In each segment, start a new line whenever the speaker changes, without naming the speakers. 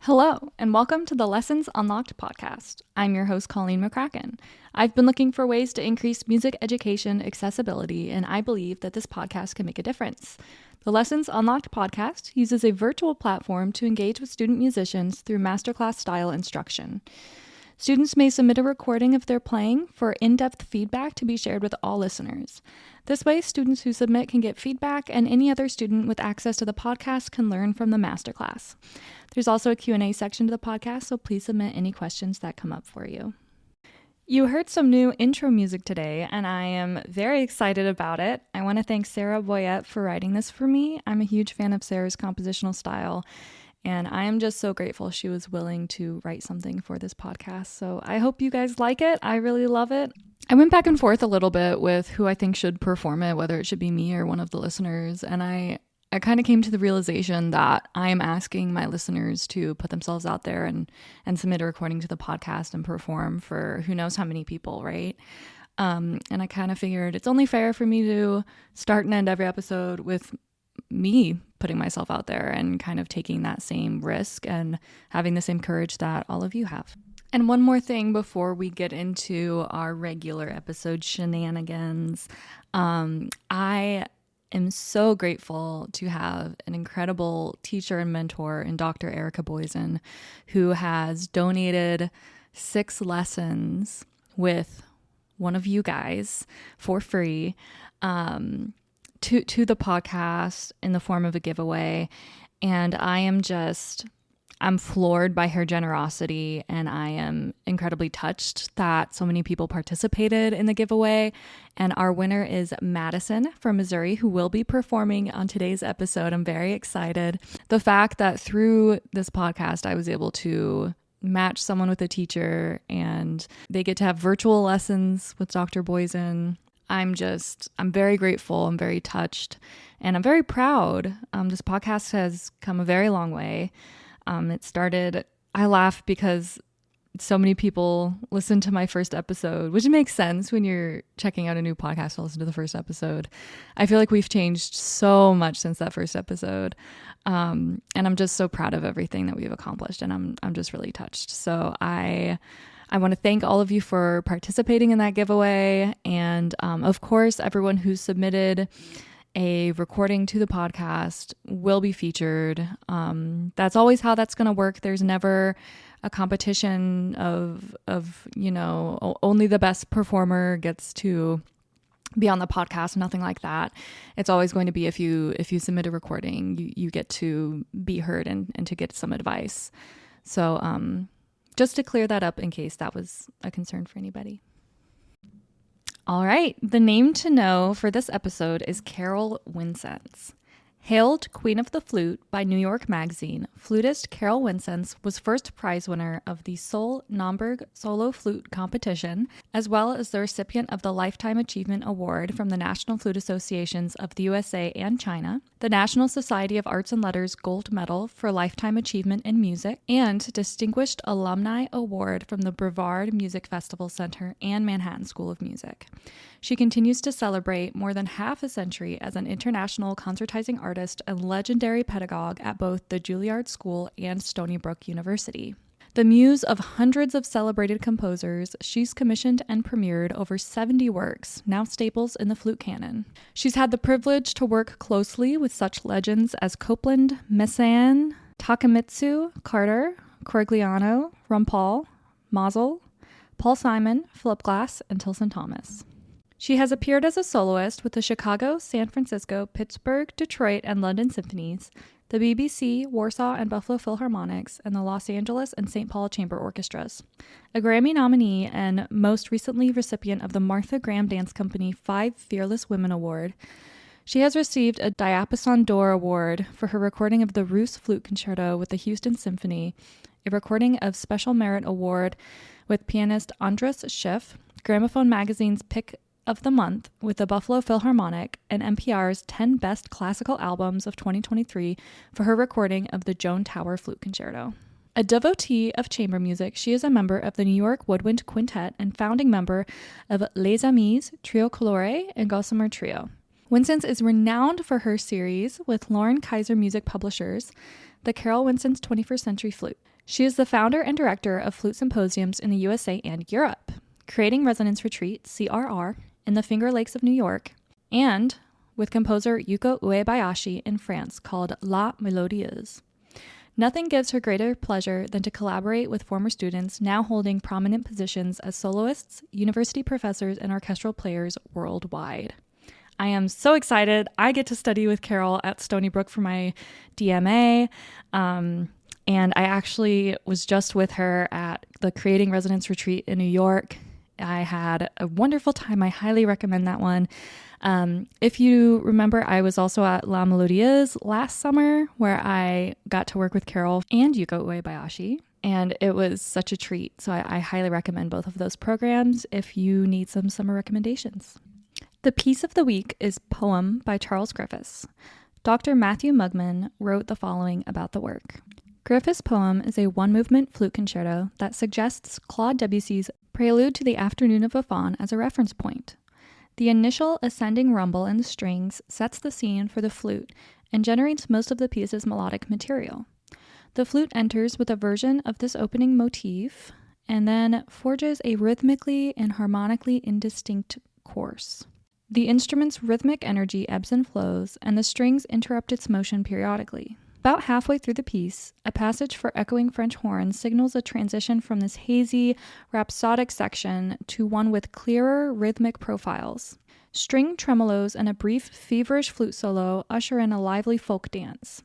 Hello, and welcome to the Lessons Unlocked podcast. I'm your host, Colleen McCracken. I've been looking for ways to increase music education accessibility, and I believe that this podcast can make a difference. The Lessons Unlocked podcast uses a virtual platform to engage with student musicians through masterclass style instruction. Students may submit a recording of their playing for in-depth feedback to be shared with all listeners. This way, students who submit can get feedback, and any other student with access to the podcast can learn from the masterclass. There's also a Q&A section to the podcast, so please submit any questions that come up for you. You heard some new intro music today, and I am very excited about it. I want to thank Sarah Boyette for writing this for me. I'm a huge fan of Sarah's compositional style, and I am just so grateful she was willing to write something for this podcast. So I hope you guys like it. I really love it. I went back and forth a little bit with who I think should perform it, whether it should be me or one of the listeners, and I kind of came to the realization that I am asking my listeners to put themselves out there and submit a recording to the podcast and perform for who knows how many people, right? And I kind of figured it's only fair for me to start and end every episode with me putting myself out there and kind of taking that same risk and having the same courage that all of you have. And one more thing before we get into our regular episode shenanigans. I am so grateful to have an incredible teacher and mentor in Dr. Erica Boysen, who has donated 6 lessons with one of you guys for free to the podcast in the form of a giveaway. And I'm floored by her generosity, and I am incredibly touched that so many people participated in the giveaway. And our winner is Madison from Missouri, who will be performing on today's episode. I'm very excited. The fact that through this podcast, I was able to match someone with a teacher and they get to have virtual lessons with Dr. Boysen. I'm very grateful. I'm very touched, and I'm very proud. This podcast has come a very long way. It started, I laugh because so many people listened to my first episode, which makes sense when you're checking out a new podcast to listen to the first episode. I feel like we've changed so much since that first episode. And I'm just so proud of everything that we've accomplished, and I'm just really touched. So I want to thank all of you for participating in that giveaway. And of course, everyone who submitted a recording to the podcast will be featured. That's always how that's going to work. There's never a competition of only the best performer gets to be on the podcast, nothing like that. It's always going to be if you submit a recording, you get to be heard and to get some advice. So just to clear that up in case that was a concern for anybody. All right, the name to know for this episode is Carol Wincenc. Hailed Queen of the Flute by New York Magazine, flutist Carol Wincenc was first prize winner of the Sol Naumburg Solo Flute Competition, as well as the recipient of the Lifetime Achievement Award from the National Flute Associations of the USA and China, the National Society of Arts and Letters Gold Medal for Lifetime Achievement in Music, and Distinguished Alumni Award from the Brevard Music Festival Center and Manhattan School of Music. She continues to celebrate more than half a century as an international concertizing artist and legendary pedagogue at both the Juilliard School and Stony Brook University. The muse of hundreds of celebrated composers, she's commissioned and premiered over 70 works, now staples in the flute canon. She's had the privilege to work closely with such legends as Copland, Messiaen, Takemitsu, Carter, Corigliano, Rumpal, Mazel, Paul Simon, Philip Glass, and Tilson Thomas. She has appeared as a soloist with the Chicago, San Francisco, Pittsburgh, Detroit, and London Symphonies, the BBC, Warsaw and Buffalo Philharmonics, and the Los Angeles and St. Paul Chamber Orchestras. A Grammy nominee and most recently recipient of the Martha Graham Dance Company 5 Fearless Women Award, she has received a Diapason d'Or Award for her recording of the Russe Flute Concerto with the Houston Symphony, a recording of Special Merit Award with pianist Andras Schiff, Gramophone Magazine's Pick of the Month with the Buffalo Philharmonic, and NPR's 10 Best Classical Albums of 2023 for her recording of the Joan Tower Flute Concerto. A devotee of chamber music, she is a member of the New York Woodwind Quintet and founding member of Les Amis, Trio Colore, and Gossamer Trio. Wincenc is renowned for her series with Lauren Kaiser Music Publishers, the Carol Wincenc 21st Century Flute. She is the founder and director of flute symposiums in the USA and Europe, creating Resonance Retreat, CRR, in the Finger Lakes of New York, and with composer Yuko Uebayashi in France called La Mélodieuse. Nothing gives her greater pleasure than to collaborate with former students now holding prominent positions as soloists, university professors, and orchestral players worldwide. I am so excited. I get to study with Carol at Stony Brook for my DMA. And I actually was just with her at the Creating Resonance Retreat in New York. I had a wonderful time. I highly recommend that one. If you remember, I was also at La Mélodieuse last summer where I got to work with Carol and Yuko Uebayashi, and it was such a treat. So I highly recommend both of those programs if you need some summer recommendations. The piece of the week is Poem by Charles Griffes. Dr. Matthew Mugman wrote the following about the work. Griffes' Poem is a one-movement flute concerto that suggests Claude Debussy's Prelude to the Afternoon of a Faun as a reference point. The initial ascending rumble in the strings sets the scene for the flute and generates most of the piece's melodic material. The flute enters with a version of this opening motif and then forges a rhythmically and harmonically indistinct course. The instrument's rhythmic energy ebbs and flows, and the strings interrupt its motion periodically. About halfway through the piece, a passage for echoing French horns signals a transition from this hazy, rhapsodic section to one with clearer rhythmic profiles. String tremolos and a brief, feverish flute solo usher in a lively folk dance,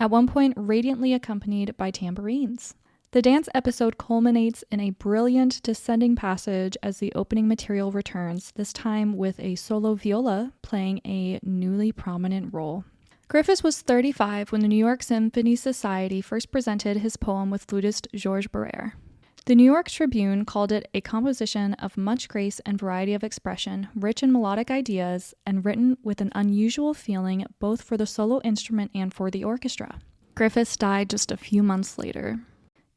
at one point radiantly accompanied by tambourines. The dance episode culminates in a brilliant descending passage as the opening material returns, this time with a solo viola playing a newly prominent role. Griffes was 35 when the New York Symphony Society first presented his poem with flutist Georges Barrère. The New York Tribune called it a composition of much grace and variety of expression, rich in melodic ideas, and written with an unusual feeling both for the solo instrument and for the orchestra. Griffes died just a few months later.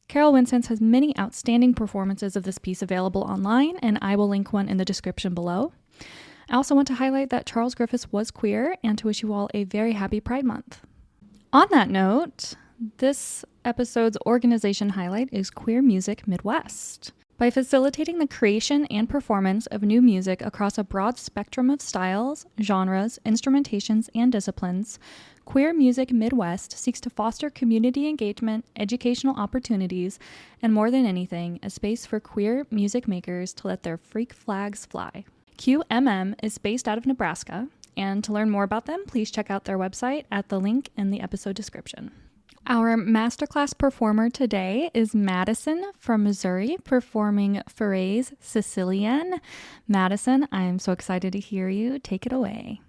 Carol Wincenc has many outstanding performances of this piece available online, and I will link one in the description below. I also want to highlight that Charles Griffes was queer and to wish you all a very happy Pride Month. On that note, this episode's organization highlight is Queer Music Midwest. By facilitating the creation and performance of new music across a broad spectrum of styles, genres, instrumentations, and disciplines, Queer Music Midwest seeks to foster community engagement, educational opportunities, and more than anything, a space for queer music makers to let their freak flags fly. QMM is based out of Nebraska, and to learn more about them, please check out their website at the link in the episode description. Our masterclass performer today is Madison from Missouri, performing Faure's Sicilienne. Madison, I am so excited to hear you. Take it away.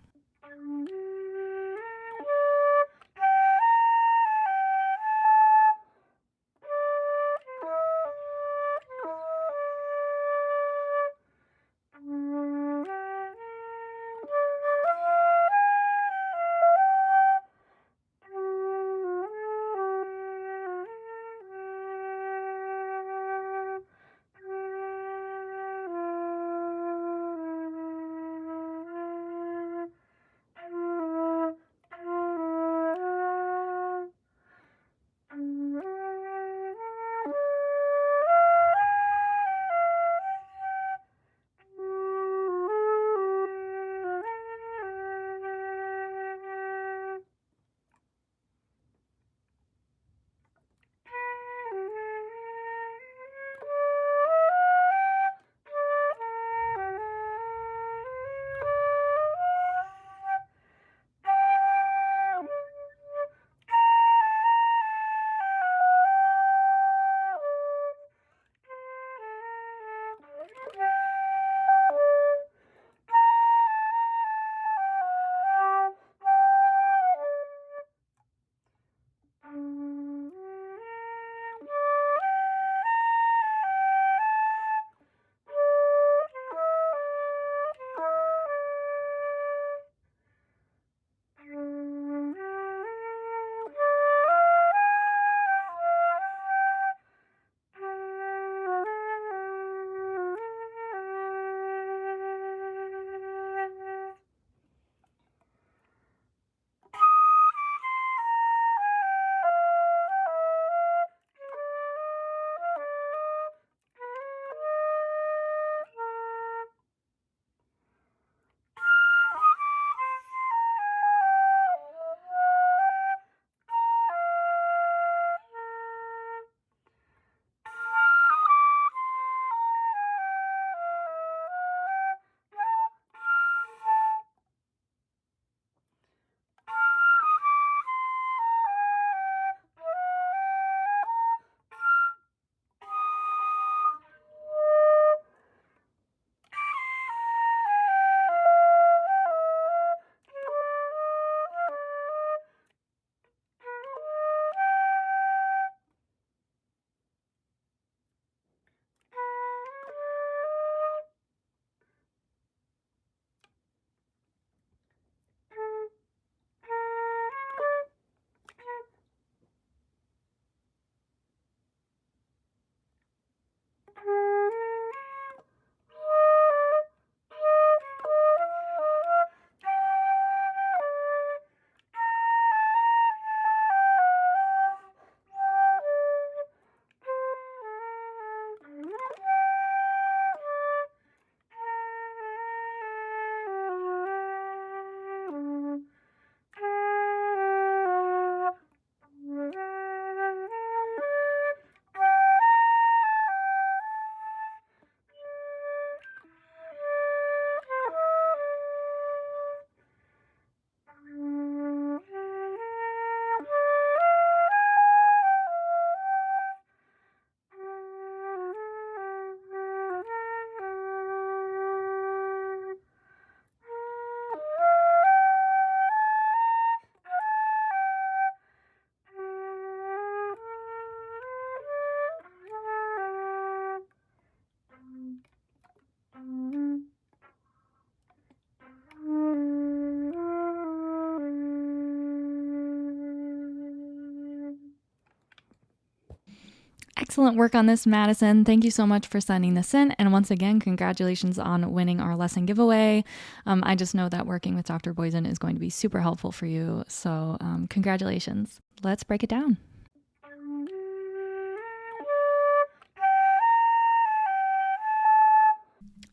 Excellent work on this, Madison. Thank you so much for sending this in. And once again, congratulations on winning our lesson giveaway. I just know that working with Dr. Boysen is going to be super helpful for you. So congratulations. Let's break it down.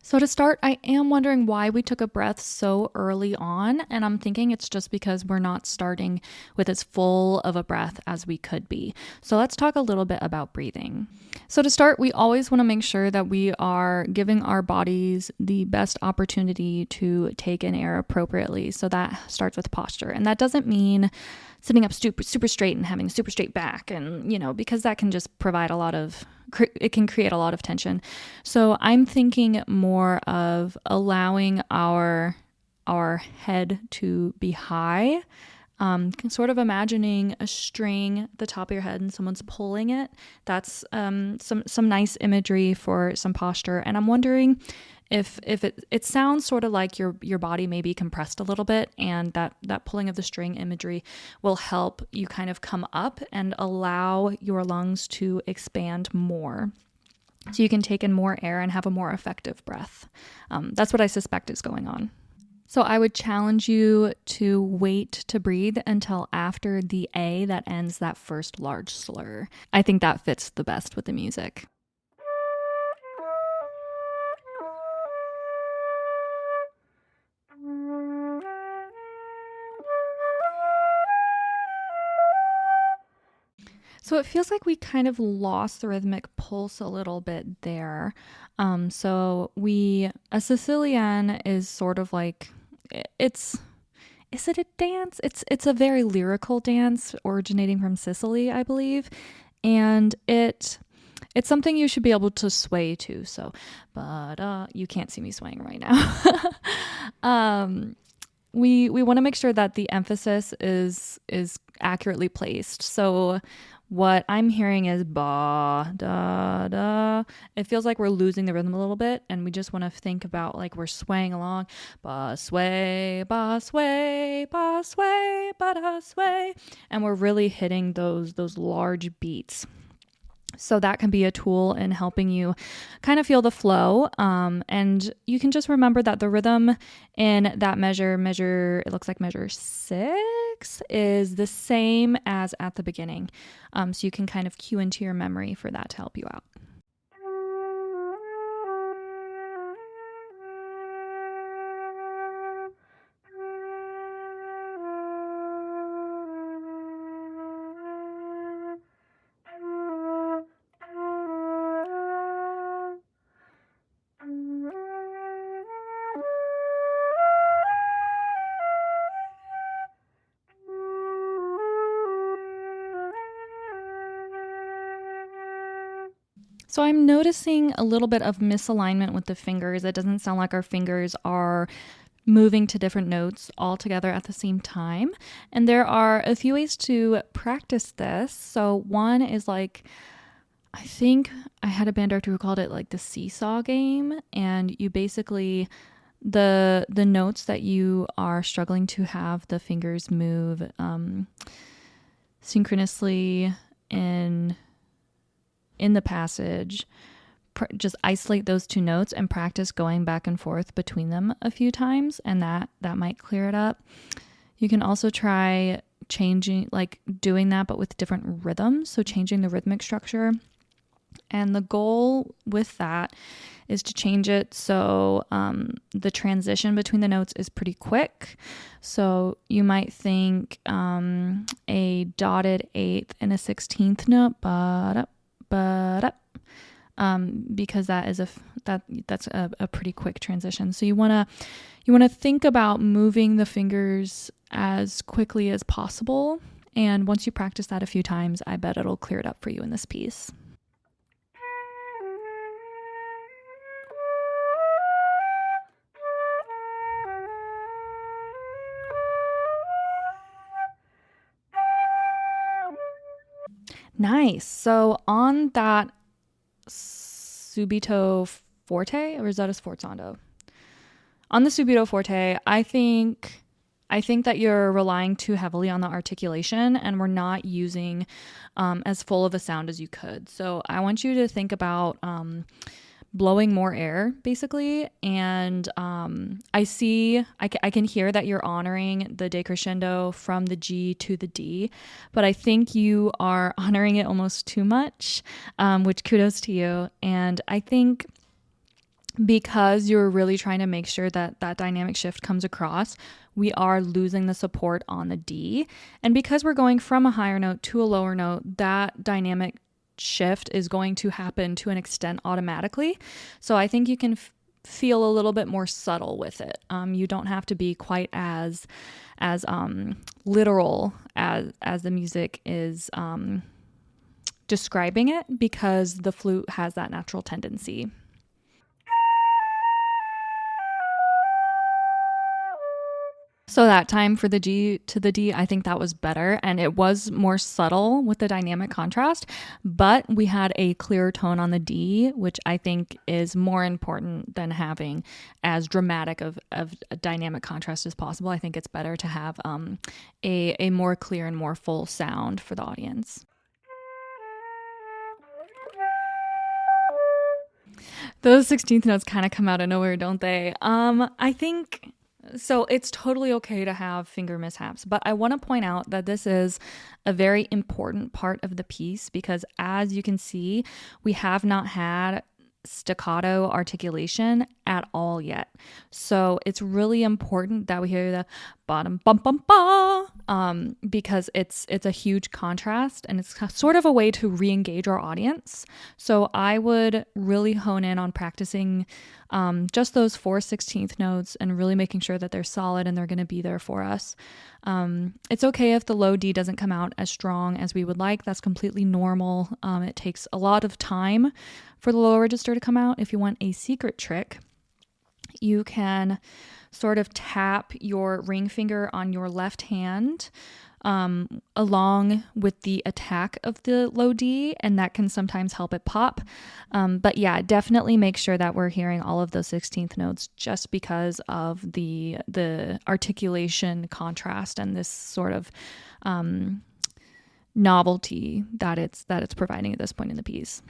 So to start, I am wondering why we took a breath so early on, and I'm thinking it's just because we're not starting with as full of a breath as we could be. So let's talk a little bit about breathing. So to start, we always want to make sure that we are giving our bodies the best opportunity to take in air appropriately. So that starts with posture, and that doesn't mean sitting up super straight and having a super straight back, and because that can just provide it can create a lot of tension. So I'm thinking more of allowing our head to be high, sort of imagining a string at the top of your head and someone's pulling it. That's some nice imagery for some posture. And I'm wondering if it sounds sort of like your body may be compressed a little bit, and that pulling of the string imagery will help you kind of come up and allow your lungs to expand more, so you can take in more air and have a more effective breath. That's what I suspect is going on. So I would challenge you to wait to breathe until after the A that ends that first large slur. I think that fits the best with the music. So it feels like we kind of lost the rhythmic pulse a little bit there. A Sicilienne is sort of like, is it a dance? It's a very lyrical dance originating from Sicily, I believe. And it's something you should be able to sway to. So, but you can't see me swaying right now. We want to make sure that the emphasis is accurately placed. So what I'm hearing is ba da da. It feels like we're losing the rhythm a little bit, and we just want to think about like we're swaying along. Ba sway, ba sway, ba sway, ba da sway, and we're really hitting those large beats. So that can be a tool in helping you kind of feel the flow. And you can just remember that the rhythm in that measure, it looks like measure 6, is the same as at the beginning. So you can kind of cue into your memory for that to help you out. So I'm noticing a little bit of misalignment with the fingers. It doesn't sound like our fingers are moving to different notes all together at the same time. And there are a few ways to practice this. So one is like, I think I had a band director who called it like the seesaw game. And you basically, the notes that you are struggling to have the fingers move synchronously in the passage, just isolate those two notes and practice going back and forth between them a few times, and that might clear it up. You can also try changing, like doing that but with different rhythms, so changing the rhythmic structure. And the goal with that is to change it so the transition between the notes is pretty quick. So you might think a dotted 8th and a 16th note, because that's a pretty quick transition. So you want to think about moving the fingers as quickly as possible. And once you practice that a few times, I bet it'll clear it up for you in this piece. Nice. So on that subito forte, or is that a sforzando? On the subito forte, I think I think that you're relying too heavily on the articulation, and we're not using as full of a sound as you could. So I want you to think about blowing more air, basically. And I can hear that you're honoring the decrescendo from the G to the D, but I think you are honoring it almost too much, which kudos to you. And I think because you're really trying to make sure that that dynamic shift comes across, we are losing the support on the D. And because we're going from a higher note to a lower note, that dynamic shift is going to happen to an extent automatically. So I think you can feel a little bit more subtle with it. You don't have to be quite as literal as the music is describing it, because the flute has that natural tendency. So that time for the G to the D, I think that was better, and it was more subtle with the dynamic contrast, but we had a clear tone on the D, which I think is more important than having as dramatic of a dynamic contrast as possible. I think it's better to have a more clear and more full sound for the audience. Those 16th notes kind of come out of nowhere, don't they? I think... So it's totally okay to have finger mishaps, but I want to point out that this is a very important part of the piece, because as you can see, we have not had staccato articulation at all yet. So it's really important that we hear the bottom bum bum ba, because it's a huge contrast, and it's sort of a way to re-engage our audience. So I would really hone in on practicing just those 4/16 notes and really making sure that they're solid and they're going to be there for us. It's okay if the low D doesn't come out as strong as we would like. That's completely normal. It takes a lot of time for the lower register to come out. If you want a secret trick, you can sort of tap your ring finger on your left hand along with the attack of the low D, and that can sometimes help it pop. But yeah, definitely make sure that we're hearing all of those 16th notes, just because of the articulation contrast and this sort of novelty that it's providing at this point in the piece.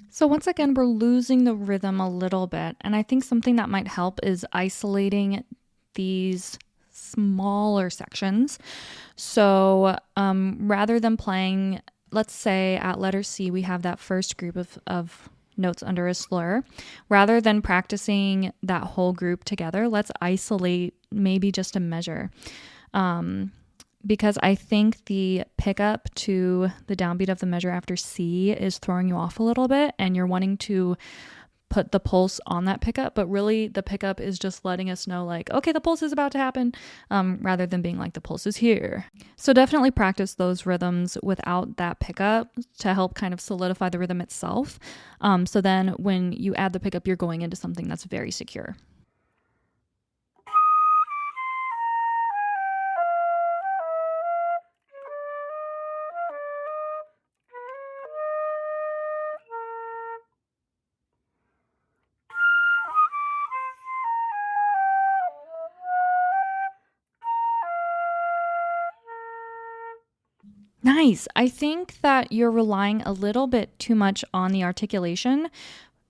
So once again, we're losing the rhythm a little bit. And I think something that might help is isolating these smaller sections. So rather than playing, let's say at letter C, we have that first group of notes under a slur. Rather than practicing that whole group together, let's isolate maybe just a measure. Because I think the pickup to the downbeat of the measure after C is throwing you off a little bit, and you're wanting to put the pulse on that pickup, but really the pickup is just letting us know, like, okay, the pulse is about to happen, rather than being like, the pulse is here. So definitely practice those rhythms without that pickup to help kind of solidify the rhythm itself. So then when you add the pickup, you're going into something that's very secure. Nice. I think that you're relying a little bit too much on the articulation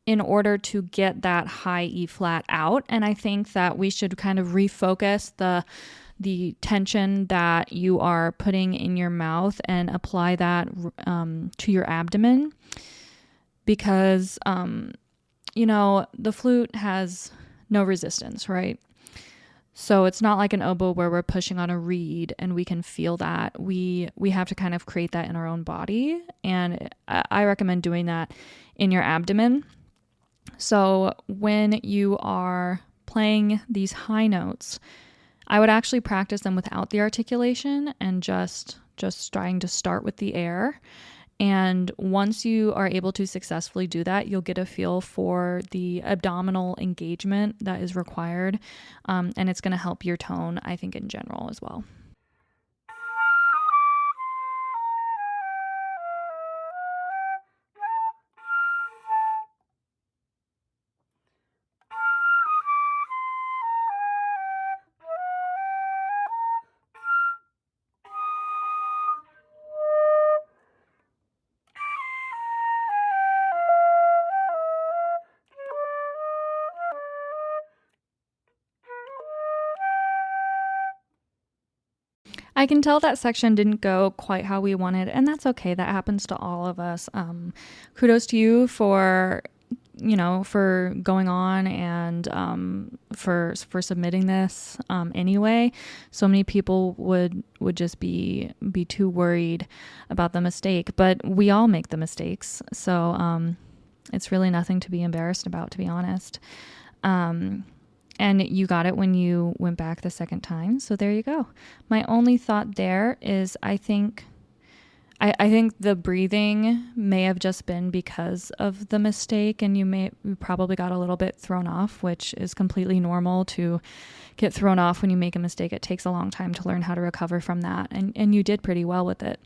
in order to get that high E flat out. And I think that we should kind of refocus the tension that you are putting in your mouth and apply that to your abdomen, because, the flute has no resistance, right? So it's not like an oboe where we're pushing on a reed and we can feel that. We have to kind of create that in our own body. And I recommend doing that in your abdomen. So when you are playing these high notes, I would actually practice them without the articulation and just trying to start with the air. And once you are able to successfully do that, you'll get a feel for the abdominal engagement that is required. And it's going to help your tone, I think, in general as well. I can tell that section didn't go quite how we wanted, and that's okay. That happens to all of us. Kudos to you for going on and for submitting this anyway. So many people would just be too worried about the mistake, but we all make the mistakes. So it's really nothing to be embarrassed about, to be honest. And you got it when you went back the second time. So there you go. My only thought there is I think the breathing may have just been because of the mistake, and you probably got a little bit thrown off, which is completely normal to get thrown off when you make a mistake. It takes a long time to learn how to recover from that. And you did pretty well with it.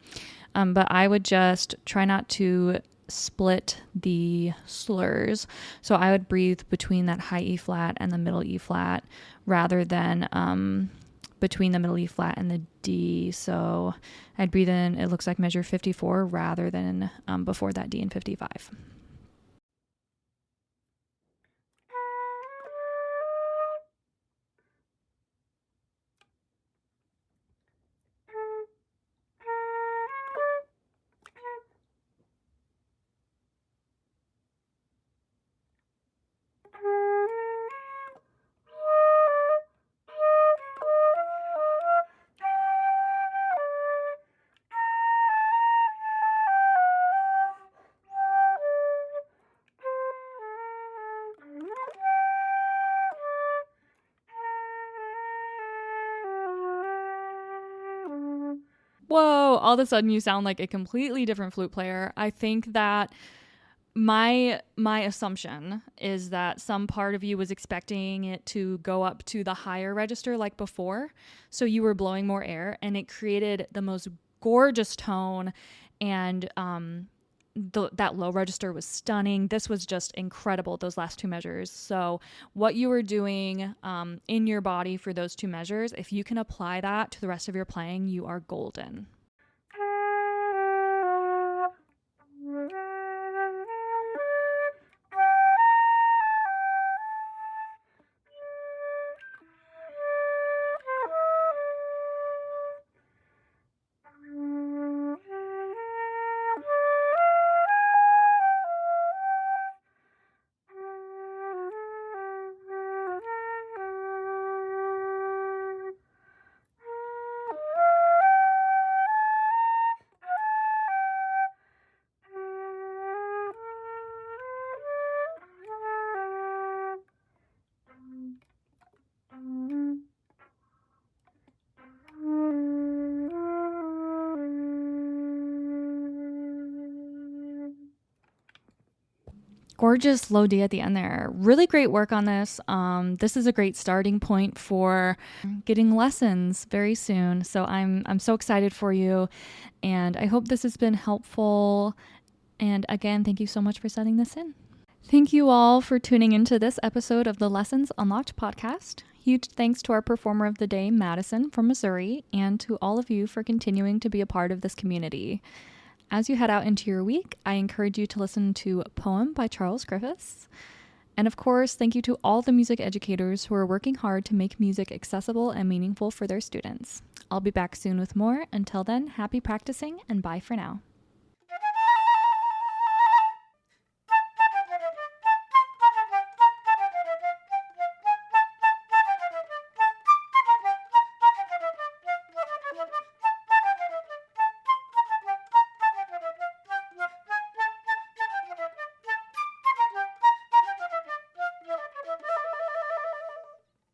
But I would just try not to split the slurs. So I would breathe between that high E flat and the middle E flat rather than between the middle E flat and the D. So I'd breathe in, it looks like measure 54 rather than before that D in 55. Whoa, all of a sudden you sound like a completely different flute player. I think that my assumption is that some part of you was expecting it to go up to the higher register like before. So you were blowing more air, and it created the most gorgeous tone, and that low register was stunning. This was just incredible, those last two measures. So what you were doing in your body for those two measures, if you can apply that to the rest of your playing, you are golden. Gorgeous low D at the end there. Really great work on this. This is a great starting point for getting lessons very soon. So I'm so excited for you, and I hope this has been helpful. And again, thank you so much for sending this in. Thank you all for tuning into this episode of the Lessons Unlocked podcast. Huge thanks to our performer of the day, Madison from Missouri, and to all of you for continuing to be a part of this community. As you head out into your week, I encourage you to listen to Poem by Charles Griffes. And of course, thank you to all the music educators who are working hard to make music accessible and meaningful for their students. I'll be back soon with more. Until then, happy practicing and bye for now.